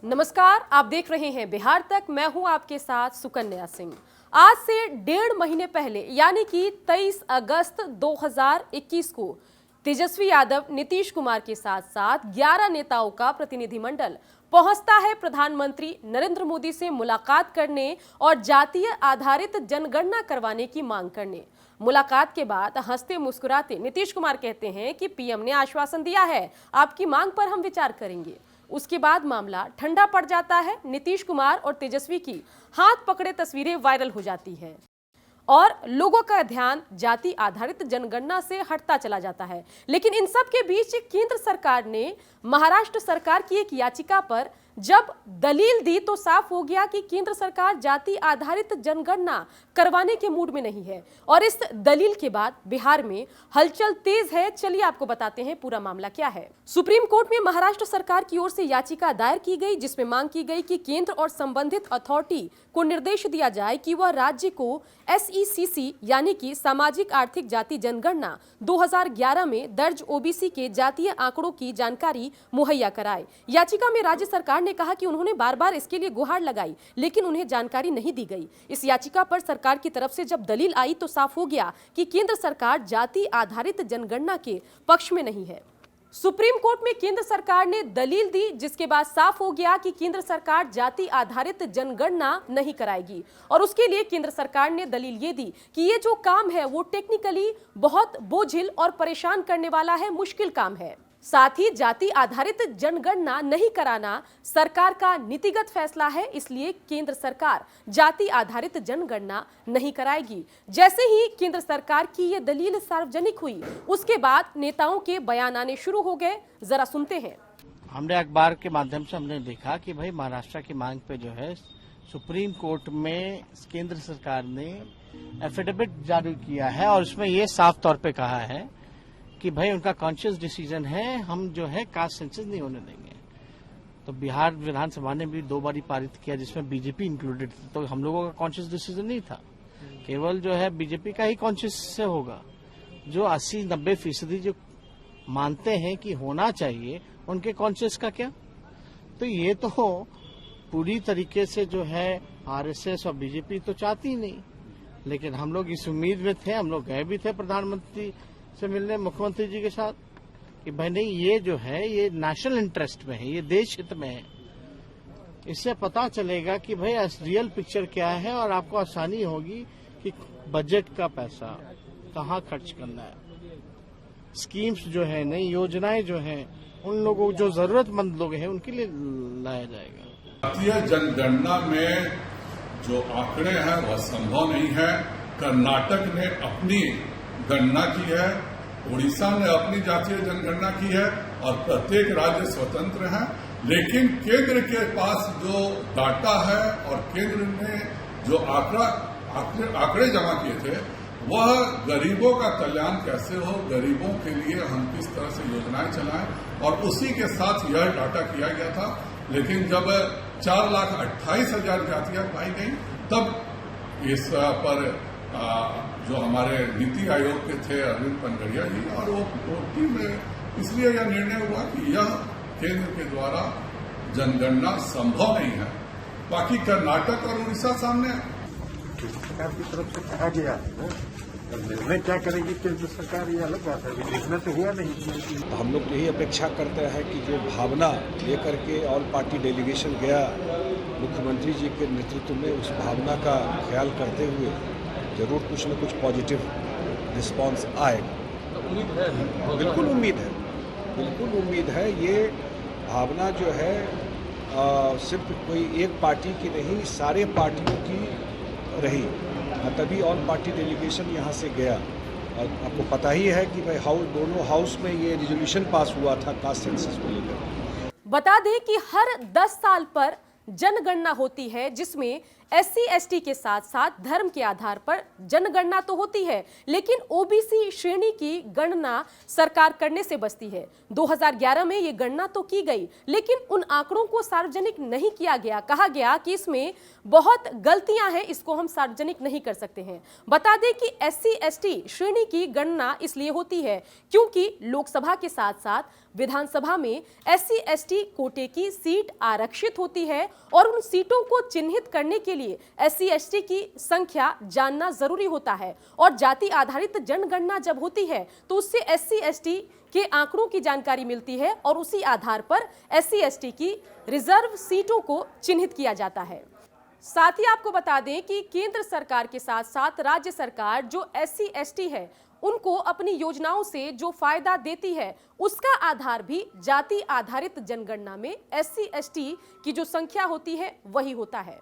नमस्कार, आप देख रहे हैं बिहार तक। मैं हूं आपके साथ सुकन्या सिंह। आज से 1.5 महीने पहले यानी कि 23 अगस्त 2021 को तेजस्वी यादव, नीतीश कुमार के साथ साथ 11 नेताओं का प्रतिनिधिमंडल पहुंचता है प्रधानमंत्री नरेंद्र मोदी से मुलाकात करने और जातीय आधारित जनगणना करवाने की मांग करने। मुलाकात के बाद हंसते मुस्कुराते नीतीश कुमार कहते हैं कि पीएम ने आश्वासन दिया है, आपकी मांग पर हम विचार करेंगे। उसके बाद मामला ठंडा पड़ जाता है। नीतीश कुमार और तेजस्वी की हाथ पकड़े तस्वीरें वायरल हो जाती हैं और लोगों का ध्यान जाति आधारित जनगणना से हटता चला जाता है। लेकिन इन सब के बीच केंद्र सरकार ने महाराष्ट्र सरकार की एक याचिका पर जब दलील दी तो साफ हो गया कि केंद्र सरकार जाति आधारित जनगणना करवाने के मूड में नहीं है। और इस दलील के बाद बिहार में हलचल तेज है। चलिए आपको बताते हैं पूरा मामला क्या है। सुप्रीम कोर्ट में महाराष्ट्र सरकार की ओर से याचिका दायर की गई, जिसमें मांग की गई कि केंद्र और संबंधित अथॉरिटी को निर्देश दिया जाए कि वह राज्य को SECC यानी कि सामाजिक आर्थिक जाति जनगणना 2011 में दर्ज OBC के जातीय आंकड़ों की जानकारी मुहैया कराए। याचिका में राज्य सरकार ने कहा कि उन्होंने बार बार इसके लिए गुहार लगाई, लेकिन उन्हें जानकारी नहीं दी गई। इस याचिका पर सरकार की तरफ से जब दलील आई तो साफ हो गया कि केंद्र सरकार जाति आधारित जनगणना के पक्ष में नहीं है। सुप्रीम कोर्ट में केंद्र सरकार ने दलील दी, जिसके बाद साफ हो गया कि केंद्र सरकार जाति आधारित जनगणना नहीं कराएगी। और उसके लिए केंद्र सरकार ने दलील ये दी कि ये जो काम है वो टेक्निकली बहुत बोझिल और परेशान करने वाला है, मुश्किल काम है। साथ ही जाति आधारित जनगणना नहीं कराना सरकार का नीतिगत फैसला है, इसलिए केंद्र सरकार जाति आधारित जनगणना नहीं कराएगी। जैसे ही केंद्र सरकार की ये दलील सार्वजनिक हुई, उसके बाद नेताओं के बयान आने शुरू हो गए। जरा सुनते हैं। हमने अखबार के माध्यम से हमने देखा कि भाई महाराष्ट्र की मांग पे जो है सुप्रीम कोर्ट में केंद्र सरकार ने एफिडेविट जारी किया है और उसमें ये साफ तौर पे कहा है कि भाई उनका कॉन्शियस डिसीजन है, हम जो है कास्ट सेंसस नहीं होने देंगे। तो बिहार विधानसभा ने भी 2 बारी पारित किया जिसमें बीजेपी इंक्लूडेड थी, तो हम लोगों का कॉन्शियस डिसीजन नहीं था, केवल जो है बीजेपी का ही कॉन्शियस से होगा। जो 80-90% जो मानते हैं कि होना चाहिए, उनके कॉन्शियस का क्या। तो ये तो पूरी तरीके से जो है RSS और बीजेपी तो चाहती ही नहीं। लेकिन हम लोग इस उम्मीद में थे, हम लोग गए भी थे प्रधानमंत्री से मिलने, मुख्यमंत्री जी के साथ, कि भाई नहीं, ये जो है ये नेशनल इंटरेस्ट में है, ये देश हित में है। इससे पता चलेगा कि भाई रियल पिक्चर क्या है और आपको आसानी होगी कि बजट का पैसा कहाँ खर्च करना है। स्कीम्स जो है, नई योजनाएं जो हैं, उन लोगों जो जरूरतमंद लोग हैं उनके लिए लाया जाएगा। जातीय जनगणना में जो आंकड़े हैं वह संभव नहीं है। कर्नाटक ने अपनी गणना की है, उड़ीसा ने अपनी जातीय जनगणना की है और प्रत्येक राज्य स्वतंत्र है। लेकिन केंद्र के पास जो डाटा है और केंद्र ने जो आंकड़े जमा किए थे, वह गरीबों का कल्याण कैसे हो, गरीबों के लिए हम किस तरह से योजनाएं चलाएं, और उसी के साथ यह डाटा किया गया था। लेकिन जब 4,28,000 जातियां पाई गई, तब इस पर जो हमारे नीति आयोग के थे अरविंद पनगड़िया जी, और वो टीम में इसलिए यह निर्णय हुआ कि यह केंद्र के द्वारा जनगणना संभव नहीं है। बाकी कर्नाटक और उड़ीसा सामने सरकार की तरफ से कहा गया है, निर्णय क्या करेगी केंद्र सरकार, ये अलग बात है। निर्णय तो हुआ नहीं। हम लोग यही अपेक्षा करते हैं कि जो भावना लेकर के ऑल पार्टी डेलीगेशन गया मुख्यमंत्री जी के नेतृत्व में, उस भावना का ख्याल करते हुए जरूर कुछ न कुछ पॉजिटिव रिस्पांस आएगा। बिल्कुल उम्मीद है, बिल्कुल उम्मीद है। ये भावना जो है सिर्फ कोई एक पार्टी की नहीं, सारे पार्टियों की रही, तभी ऑल पार्टी डेलीगेशन यहाँ से गया। और आपको पता ही है कि भाई दोनों हाउस में ये रिजोल्यूशन पास हुआ था कास्ट सेंसस को लेकर। बता दें कि हर 10 साल पर जनगणना होती है, जिसमें SC/ST के साथ साथ धर्म के आधार पर जनगणना तो होती है, लेकिन OBC श्रेणी की गणना सरकार करने से बचती है। 2011 में ये गणना तो की गई, लेकिन उन आंकड़ों को सार्वजनिक नहीं किया गया। कहा गया कि इसमें बहुत गलतियां हैं, इसको हम सार्वजनिक नहीं कर सकते हैं। बता दें कि SC/ST श्रेणी की गणना इसलिए होती है क्योंकि लोकसभा के साथ साथ विधानसभा में SC/ST कोटे की सीट आरक्षित होती है और उन सीटों को चिन्हित करने के लिए SC/ST की संख्या जानना जरूरी होता है। और जाति आधारित जनगणना जब होती है तो उससे SC/ST के आंकड़ों की जानकारी मिलती है और उसी आधार पर SC/ST की रिजर्व सीटों को चिन्हित किया जाता है। साथ ही आपको बता दें कि केंद्र सरकार के साथ साथ राज्य सरकार जो SC/ST है उनको अपनी योजनाओं से जो फायदा देती है उसका आधार भी जाति आधारित जनगणना में SC/ST की जो संख्या होती है वही होता है।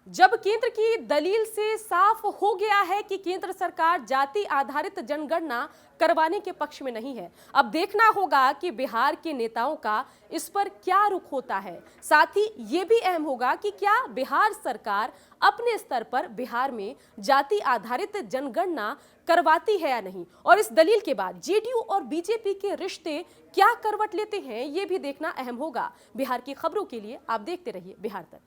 जब केंद्र की दलील से साफ हो गया है कि केंद्र सरकार जाति आधारित जनगणना करवाने के पक्ष में नहीं है, अब देखना होगा कि बिहार के नेताओं का इस पर क्या रुख होता है। साथ ही ये भी अहम होगा कि क्या बिहार सरकार अपने स्तर पर बिहार में जाति आधारित जनगणना करवाती है या नहीं, और इस दलील के बाद JDU और BJP के रिश्ते क्या करवट लेते हैं ये भी देखना अहम होगा। बिहार की खबरों के लिए आप देखते रहिए बिहार तक।